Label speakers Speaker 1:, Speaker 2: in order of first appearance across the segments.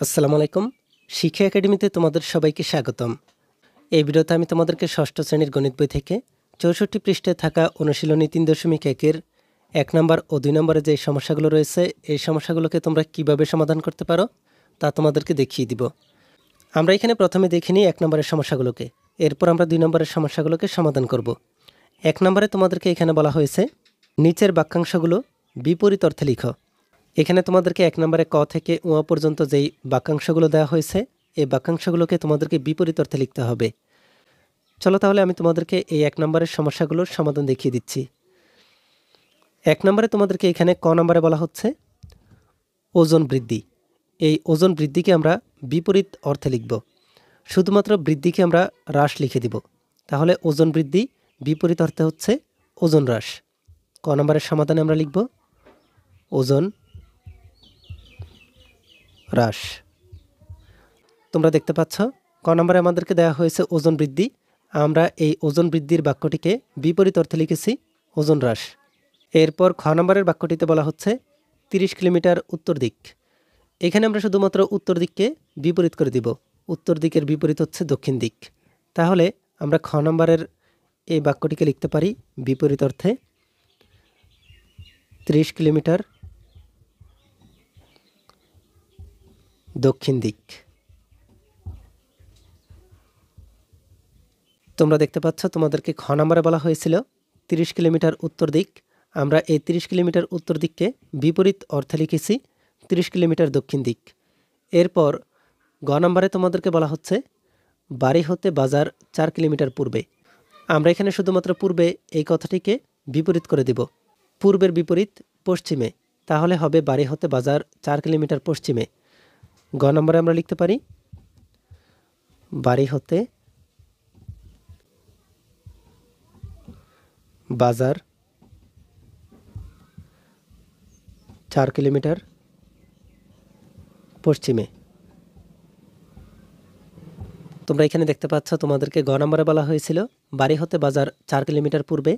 Speaker 1: আসসালামু আলাইকুম। শিক্ষা একাডেমিতে তোমাদের সবাইকে স্বাগতম। এই ভিডিওতে আমি তোমাদেরকে ষষ্ঠ শ্রেণীর গণিত বই থেকে ৬৪ পৃষ্ঠায় থাকা অনুশীলনী ৩.১-এর ১ নম্বর ও ২ নম্বরে যে সমস্যাগুলো রয়েছে এই সমস্যাগুলোকে তোমরা কিভাবে সমাধান করতে পারো তা তোমাদেরকে দেখিয়ে দিব। আমরা এখানে প্রথমে দেখে নিই ১ নম্বরের সমস্যাগুলোকে, এরপর আমরা ২ নম্বরের সমস্যাগুলোকে সমাধান করব। ১ নম্বরে তোমাদেরকে এখানে বলা হয়েছে নিচের বাক্যাংশগুলো বিপরীত অর্থে লিখো। এখানে তোমাদেরকে ১ নম্বরে ক থেকে উ পর্যন্ত যেই বাক্যাংশগুলো দেওয়া হয়েছে এই বাক্যাংশগুলোকে তোমাদেরকে বিপরীত অর্থে লিখতে হবে। চলো তাহলে আমি তোমাদেরকে এই ১ নম্বরের সমস্যাগুলোর সমাধান দেখিয়ে দিচ্ছি। ১ নম্বরে তোমাদেরকে এখানে ক নম্বরে বলা হচ্ছে ওজন বৃদ্ধি। এই ওজন বৃদ্ধিকে আমরা বিপরীত অর্থে লিখব। শুধুমাত্র বৃদ্ধিকে আমরা হ্রাস লিখে দিব। তাহলে ওজন বৃদ্ধি বিপরীত অর্থে হচ্ছে ওজন হ্রাস। ক নম্বরের সমাধানে আমরা লিখব ওজন হ্রাস। তোমরা দেখতে পাচ্ছ ক নম্বরে আমাদেরকে দেওয়া হয়েছে ওজন বৃদ্ধি, আমরা এই ওজন বৃদ্ধির বাক্যটিকে বিপরীত অর্থে লিখেছি ওজন হ্রাস। এরপর খ নম্বরের বাক্যটিতে বলা হচ্ছে ৩০ কিলোমিটার উত্তর দিক। এখানে আমরা শুধুমাত্র উত্তর দিককে বিপরীত করে দিব। উত্তর দিকের বিপরীত হচ্ছে দক্ষিণ দিক। তাহলে আমরা খ নম্বরের এই বাক্যটিকে লিখতে পারি বিপরীত অর্থে ৩০ কিলোমিটার দক্ষিণ দিক। তোমরা দেখতে পাচ্ছ তোমাদেরকে খ নম্বরে বলা হয়েছিল ৩০ কিলোমিটার উত্তর দিক, আমরা এই ৩০ কিলোমিটার উত্তর দিককে বিপরীত অর্থে লিখেছি ৩০ কিলোমিটার দক্ষিণ দিক। এরপর গ নম্বরে তোমাদেরকে বলা হচ্ছে বাড়ি হতে বাজার ৪ কিলোমিটার পূর্বে। আমরা এখানে শুধুমাত্র পূর্বে এই কথাটিকে বিপরীত করে দেব। পূর্বের বিপরীত পশ্চিমে, তাহলে হবে বাড়ি হতে বাজার ৪ কিলোমিটার পশ্চিমে। গ নম্বরে আমরা লিখতে পারি বাড়ি হতে বাজার ৪ কিলোমিটার পশ্চিমে। তোমরা এখানে দেখতে পাচ্ছ তোমাদেরকে গ নম্বরে বলা হয়েছিল বাড়ি হতে বাজার ৪ কিলোমিটার পূর্বে,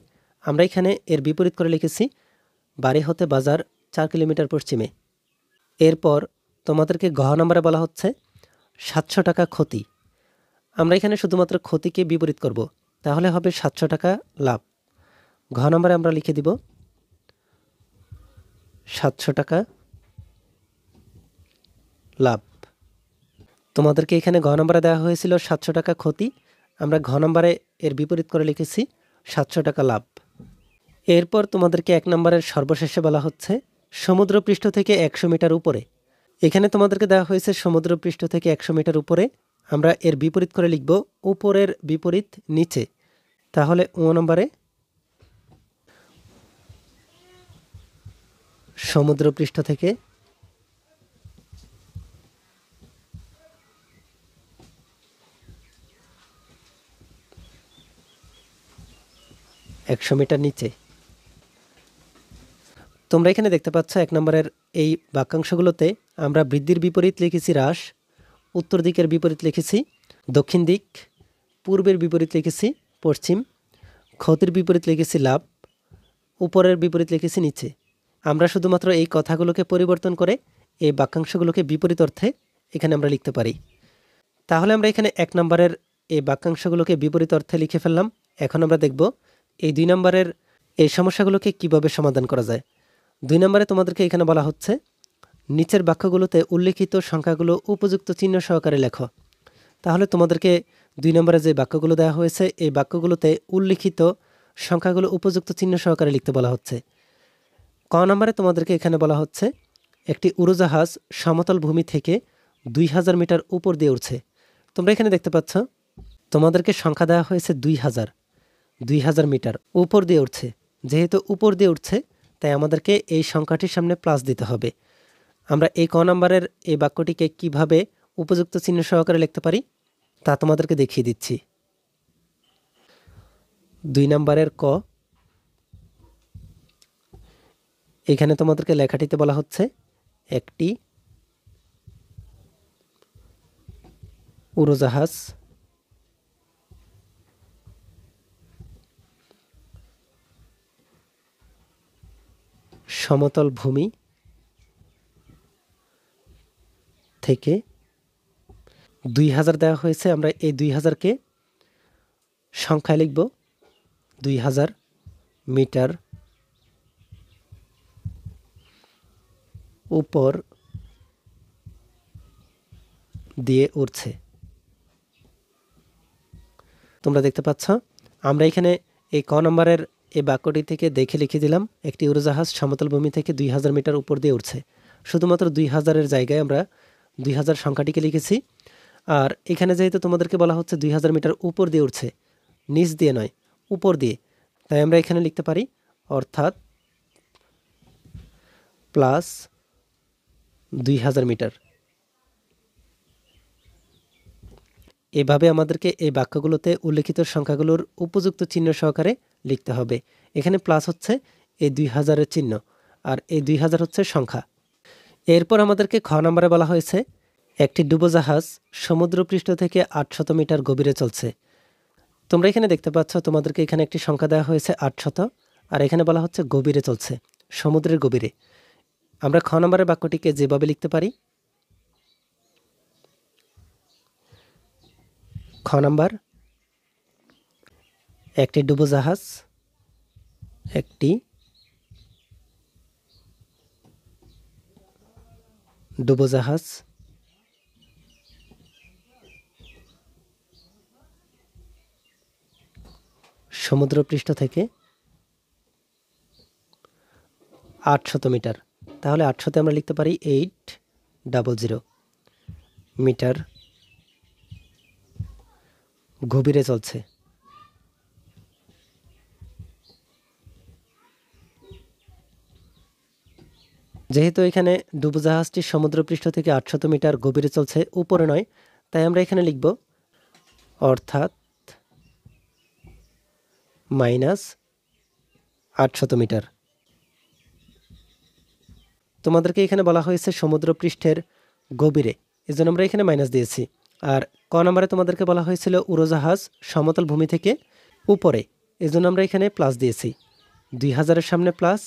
Speaker 1: আমরা এখানে এর বিপরীত করে লিখেছি বাড়ি হতে বাজার ৪ কিলোমিটার পশ্চিমে। এরপর তোমাদেরকে ঘ নম্বরে বলা হচ্ছে ৭০০ টাকা ক্ষতি। আমরা এখানে শুধুমাত্র ক্ষতিকে বিপরীত করব, তাহলে হবে ৭০০ টাকা লাভ। ঘ নম্বরে আমরা লিখে দিব ৭০০ টাকা লাভ। তোমাদেরকে এখানে ঘ নম্বরে দেওয়া হয়েছিল ৭০০ টাকা ক্ষতি, আমরা ঘ নম্বরে এর বিপরীত করে লিখেছি ৭০০ টাকা লাভ। এরপর তোমাদেরকে ১ নম্বরের সর্বশেষে বলা হচ্ছে সমুদ্রপৃষ্ঠ থেকে ১০০ মিটার উপরে। এখানে তোমাদেরকে দেওয়া হয়েছে সমুদ্রপৃষ্ঠ থেকে ১০০ মিটার উপরে, আমরা এর বিপরীত করে লিখব উপরের বিপরীত নিচে। তাহলে ও নম্বরে সমুদ্রপৃষ্ঠ থেকে ১০০ মিটার নিচে। তোমরা এখানে দেখতে পাচ্ছ ১ নম্বরের এই বাক্যাংশগুলোতে আমরা বৃদ্ধির বিপরীত লিখেছি হ্রাস, উত্তর দিকের বিপরীত লিখেছি দক্ষিণ দিক, পূর্বের বিপরীত লিখেছি পশ্চিম, ক্ষতির বিপরীত লিখেছি লাভ, উপরের বিপরীত লিখেছি নিচে। আমরা শুধুমাত্র এই কথাগুলোকে পরিবর্তন করে এই বাক্যাংশগুলোকে বিপরীত অর্থে এখানে আমরা লিখতে পারি। তাহলে আমরা এখানে ১ নম্বরের এই বাক্যাংশগুলোকে বিপরীত অর্থে লিখে ফেললাম। এখন আমরা দেখব এই ২ নম্বরের এই সমস্যাগুলোকে কিভাবে সমাধান করা যায়। ২ নম্বরে তোমাদেরকে এখানে বলা হচ্ছে নিচের বাক্যগুলোতে উল্লেখিত সংখ্যাগুলো উপযুক্ত চিহ্ন সহকারে লেখো। তাহলে তোমাদেরকে ২ নম্বরে যে বাক্যগুলো দেওয়া হয়েছে এই বাক্যগুলোতে উল্লিখিত সংখ্যাগুলো উপযুক্ত চিহ্ন সহকারে লিখতে বলা হচ্ছে। ক নম্বরে তোমাদেরকে এখানে বলা হচ্ছে একটি উড়োজাহাজ সমতল ভূমি থেকে ২০০০ মিটার উপর দিয়ে উঠছে। তোমরা এখানে দেখতে পাচ্ছ তোমাদেরকে সংখ্যা দেওয়া হয়েছে ২০০০ মিটার উপর দিয়ে উঠছে। যেহেতু উপর দিয়ে উঠছে তাই আমাদেরকে এই সংখ্যাটির সামনে প্লাস দিতে হবে। আমরা এই ক নম্বরের এই বাক্যটিকে কিভাবে উপযুক্ত চিহ্ন সহকারে লিখতে পারি তা তোমাদেরকে দেখিয়ে দিচ্ছি। ২ নম্বরের ক, এখানে তোমাদেরকে লেখাটিতে বলা হচ্ছে একটি উড়োজাহাজ সমতল ভূমি থেকে 2000 দেওয়া হয়েছে, আমরা এই 2000কে সংখ্যায় লিখব। 2000 মিটার উপর দিয়ে উড়ছে। তোমরা দেখতে পাচ্ছ আমরা এখানে এই ক নম্বরের এই বাক্যটি থেকে দেখে লিখে দিলাম, একটি উড়োজাহাজ সমতল ভূমি থেকে 2000 মিটার উপর দিয়ে উঠছে। শুধুমাত্র 2000-এর জায়গায় আমরা 2000 সংখ্যাটিকে লিখেছি। আর এখানে যেহেতু তোমাদেরকে বলা হচ্ছে 2000 মিটার উপর দিয়ে উঠছে, নিচ দিয়ে নয়, উপর দিয়ে, তাই আমরা এখানে লিখতে পারি অর্থাৎ প্লাস 2000 মিটার। এভাবে আমাদেরকে এই বাক্যগুলোতে উল্লেখিত সংখ্যাগুলোর উপযুক্ত চিহ্ন সহকারে লিখতে হবে। এখানে প্লাস হচ্ছে এই 2000-এর চিহ্ন, আর এই 2000 হচ্ছে সংখ্যা। এরপর আমাদেরকে খ নম্বরে বলা হয়েছে একটি ডুবোজাহাজ সমুদ্রপৃষ্ঠ থেকে 800 মিটার গভীরে চলছে। তোমরা এখানে দেখতে পাচ্ছ তোমাদেরকে এখানে একটি সংখ্যা দেওয়া হয়েছে 800, আর এখানে বলা হচ্ছে গভীরে চলছে, সমুদ্রের গভীরে। আমরা খ নম্বরের বাক্যটিকে যেভাবে লিখতে পারি, খ নাম্বার, একটি ডুবোজাহাজ সমুদ্রপৃষ্ঠ থেকে 800 মিটার। তাহলে 800-তে আমরা লিখতে পারি 800 মিটার গভীরে চলছে। যেহেতু এখানে ডুবোজাহাজটি সমুদ্রপৃষ্ঠ থেকে 800 মিটার গভীরে চলছে, উপরে নয়, তাই আমরা এখানে লিখব অর্থাৎ -800 মিটার। তোমাদেরকে এখানে বলা হয়েছে সমুদ্রপৃষ্ঠের গভীরে, এজন্য আমরা এখানে মাইনাস দিয়েছি। আর ক নম্বরে তোমাদেরকে বলা হয়েছিল উড়োজাহাজ সমতল ভূমি থেকে উপরে, এজন্য আমরা এখানে প্লাস দিয়েছি। 2000-এর সামনে প্লাস,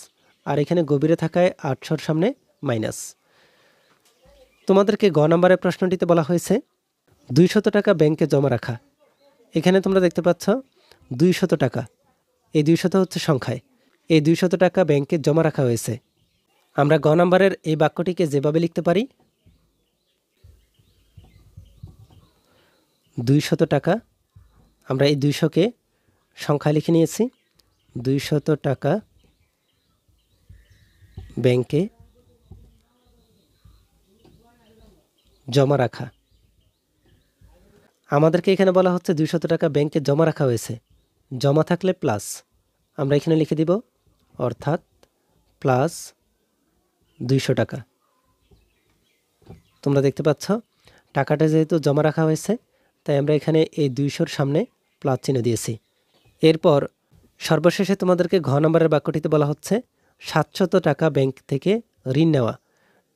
Speaker 1: আর এখানে গভীরে থাকায় 800-র সামনে মাইনাস। তোমাদেরকে গ নম্বরের প্রশ্নটিতে বলা হয়েছে 200 টাকা ব্যাংকে জমা রাখা। এখানে তোমরা দেখতে পাচ্ছ 200 টাকা, এই 200 হচ্ছে সংখ্যায়, এই 200 টাকা ব্যাংকে জমা রাখা হয়েছে। আমরা গ নম্বরের এই বাক্যটিকে যেভাবে লিখতে পারি, 200 টাকা, আমরা এই 200-কে সংখ্যায় লিখে নিয়েছি। 200 টাকা ব্যাংকে জমা রাখা। আমাদেরকে এখানে বলা হচ্ছে 200 টাকা ব্যাংকে জমা রাখা হয়েছে, জমা থাকলে প্লাস, আমরা এখানে লিখে দিব অর্থাৎ প্লাস 200 টাকা। তোমরা দেখতে পাচ্ছ টাকাটা যেহেতু জমা রাখা হয়েছে, তাই আমরা এখানে এই 200-র সামনে প্লাস চিহ্ন দিয়েছি। এরপর সর্বশেষে তোমাদেরকে ঘ নম্বরের বাক্যটিতে বলা হচ্ছে 700 টাকা ব্যাংক থেকে ঋণ নেওয়া।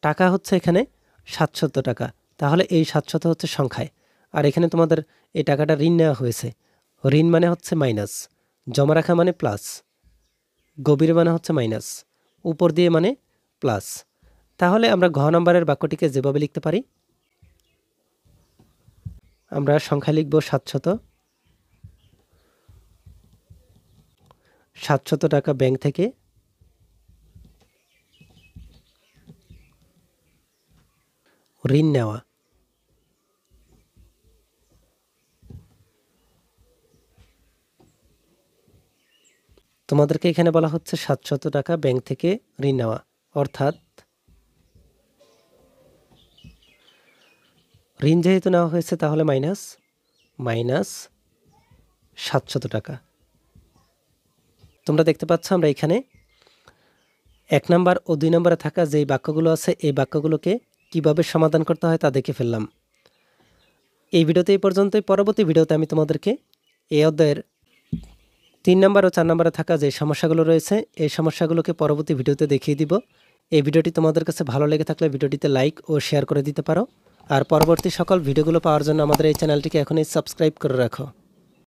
Speaker 1: টাকা হচ্ছে এখানে 700 টাকা, তাহলে এই 700 হচ্ছে সংখ্যায়, আর এখানে তোমাদের এই টাকাটা ঋণ নেওয়া হয়েছে। ঋণ মানে হচ্ছে মাইনাস, জমা রাখা মানে প্লাস, গভীর মানে হচ্ছে মাইনাস, উপর দিয়ে মানে প্লাস। তাহলে আমরা ঘ নম্বরের বাক্যটিকে যেভাবে লিখতে পারি, আমরা সংখ্যা লিখব 700 টাকা ব্যাংক থেকে ঋণ নেওয়া। তোমাদেরকে এখানে বলা হচ্ছে 700 টাকা ব্যাংক থেকে ঋণ নেওয়া, অর্থাৎ ঋণ যেহেতু নেওয়া হয়েছে তাহলে মাইনাস 700 টাকা। তোমরা দেখতে পাচ্ছ আমরা এখানে 1 নম্বর ও 2 নম্বরে থাকা যেই বাক্যগুলো আছে, এই বাক্যগুলোকে কিভাবে সমাধান করতে হয় তা দেখে ফেললাম। এই ভিডিওতে এই পর্যন্তই। পরবর্তী ভিডিওতে আমি তোমাদেরকে এই অধ্যায়ের 3 নম্বর ও 4 নম্বরে থাকা যে সমস্যাগুলো রয়েছে, এই সমস্যাগুলোকে পরবর্তী ভিডিওতে দেখিয়ে দিব। এই ভিডিওটি তোমাদের কাছে ভালো লেগে থাকলে ভিডিওটিতে লাইক ও শেয়ার করে দিতে পারো। আর পরবর্তী সকল ভিডিওগুলো পাওয়ার জন্য আমাদের এই চ্যানেলটিকে এখনই সাবস্ক্রাইব করে রাখো।